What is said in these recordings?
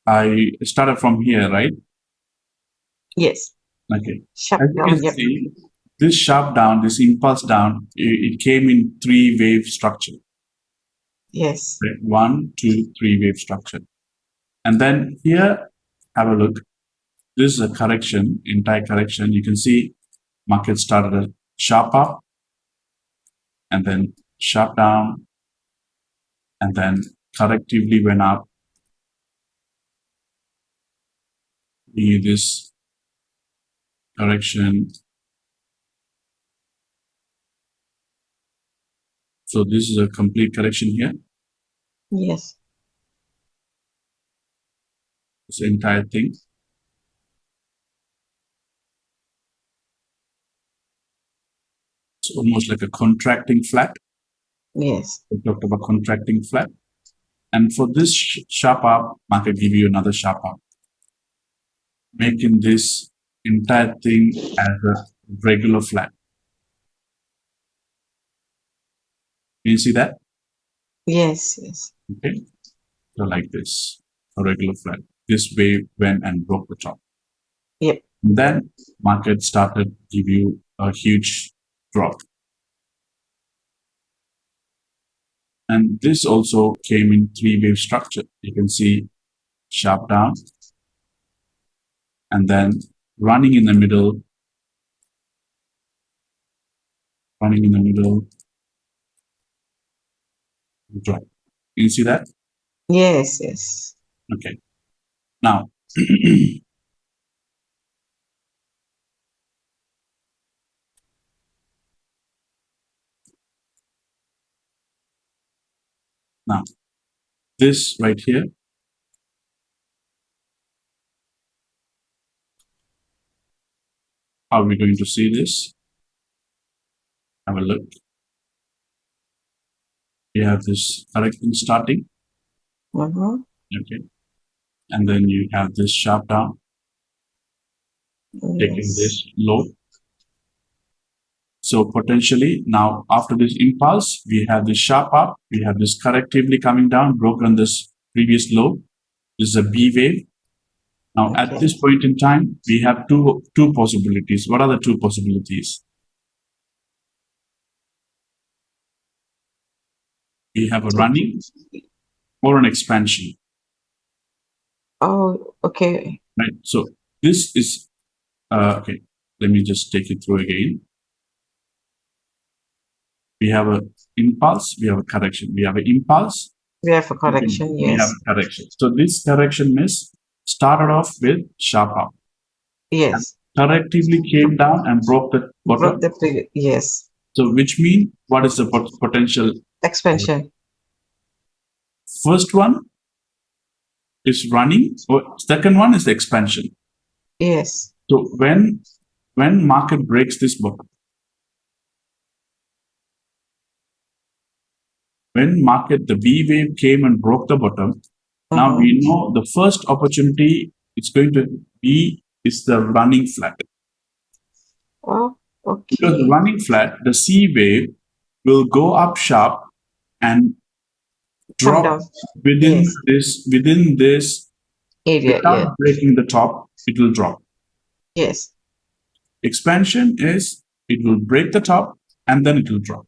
I started from here, right? Yes. Okay. Sharp As you down. can Yep. see, this sharp down, this impulse down, it came in three-wave structure. Yes. Right? 1, 2, 3-wave structure. And then here, have a look. This is a correction, entire correction. You can see market started a sharp up and then sharp down and then correctively went up. This correction. So this is a complete correction here. Yes. This entire thing. It's almost like a contracting flat. Yes. We talked about contracting flat. And for this sharp up, market give you another sharp up, making this entire thing as a regular flat. Can you see that? Yes. Yes. Okay. So like this, a regular flat. This wave went and broke the top. Yep. And then market started give you a huge drop. And this also came in three-wave structure. You can see sharp down and then running in the middle, drop. You see that? Yes. Yes. Okay. Now, now this right here, how are we going to see this? Have a look. We have this correction starting. Mm-hmm. Okay. And then you have this sharp down, taking Yes. this low. So potentially now after this impulse, we have this sharp up, we have this correctively coming down, broken this previous low. This is a B wave. Now Okay. at this point in time, we have two possibilities. What are the two possibilities? We have a running or an expansion. Oh, okay. Right. So this is okay. Let me just take it through again. We have an impulse, we have a correction. We have an impulse, We have a correction. we have Yes. a correction. So this correction is started off with sharp up. Yes. Correctively came down and broke the bottom. Broke the previous. Yes. So which means what is the potential? Expansion. First one is running, or second one is the expansion. Yes. So when market breaks this bottom, when market the V wave came and broke the bottom, now we know the first opportunity it's going to be is the running flat. Oh, okay. Because the running flat, the C wave will go up sharp and Come drop down. within Yes. this Area. without Yeah. breaking the top, it will drop. Yes. Expansion is it will break the top and then it will drop.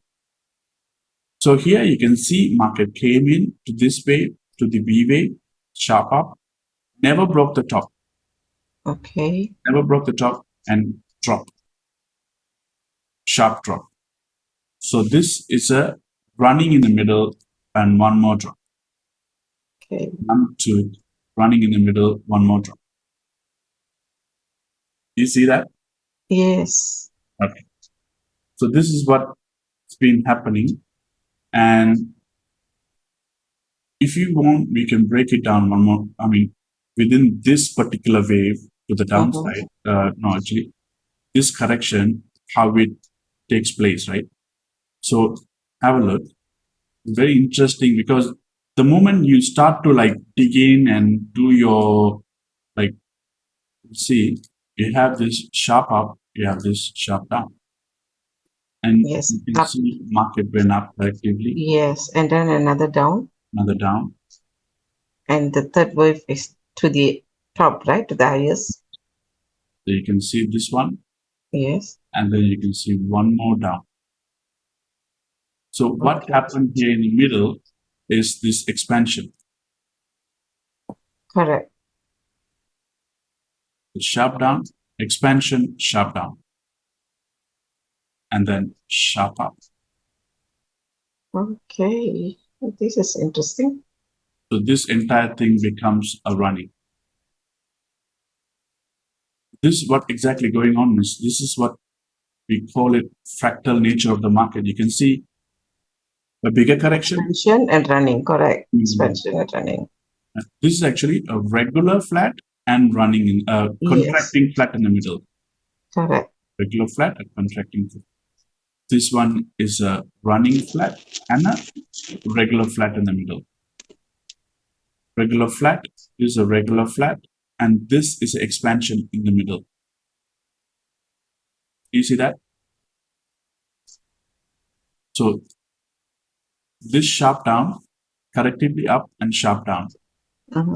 So here you can see market came in to this wave, to the V wave, sharp up, never broke the top. Okay. Never broke the top and drop. Sharp drop. So this is a running in the middle and one more drop. Okay. 1, 2, running in the middle, one more drop. You see that? Yes. Okay. So this is what's been happening. And if you want, we can break it down one more. I mean, within this particular wave to the downside, no, actually, this correction, how it takes place, right? So have a look. Very interesting because the moment you start to like dig in and do your like, see, you have this sharp up, you have this sharp down. And Yes. you can Up. see market went up collectively, Yes. And then another down. another down. And the third wave is to the top, right? To the highest. So you can see this one, Yes. and then you can see one more down. So what Okay. happened here in the middle is this expansion. Correct. Sharp down, expansion, sharp down, and then sharp up. Okay. This is interesting. So this entire thing becomes a running. This is what exactly going on is. This is what we call it fractal nature of the market. You can see a bigger correction. Expansion and running. Correct. Mhm. Expansion and running. This is actually a regular flat and running in contracting flat in the middle. Correct. Regular flat and contracting flat. This one is a running flat and a regular flat in the middle. Regular flat is a regular flat, and this is expansion in the middle. You see that? So this sharp down, correctively up and sharp down.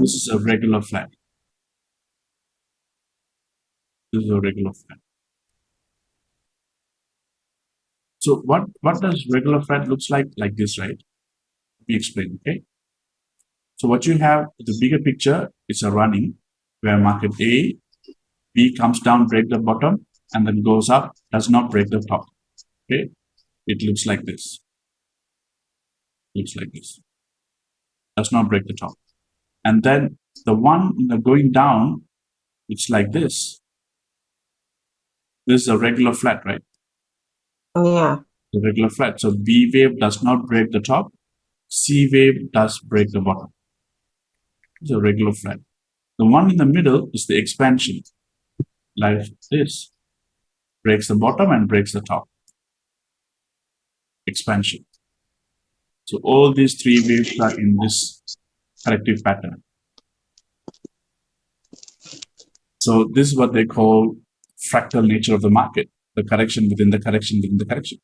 This is a regular flat. This is a regular flat. So what does regular flat looks like? Like this, right? Let me explain, okay? So what you have, the bigger picture is a running where market A, B comes down, break the bottom, and then goes up, does not break the top. Okay? It looks like this. Looks like this. Does not break the top. And then the one going down, it's like this. This is a regular flat, right? Yeah. The regular flat. So B wave does not break the top. C wave does break the bottom. It's a regular flat. The one in the middle is the expansion, like this. Breaks the bottom and breaks the top. Expansion. So all these three waves are in this corrective pattern. So this is what they call fractal nature of the market, the correction within the correction within the correction.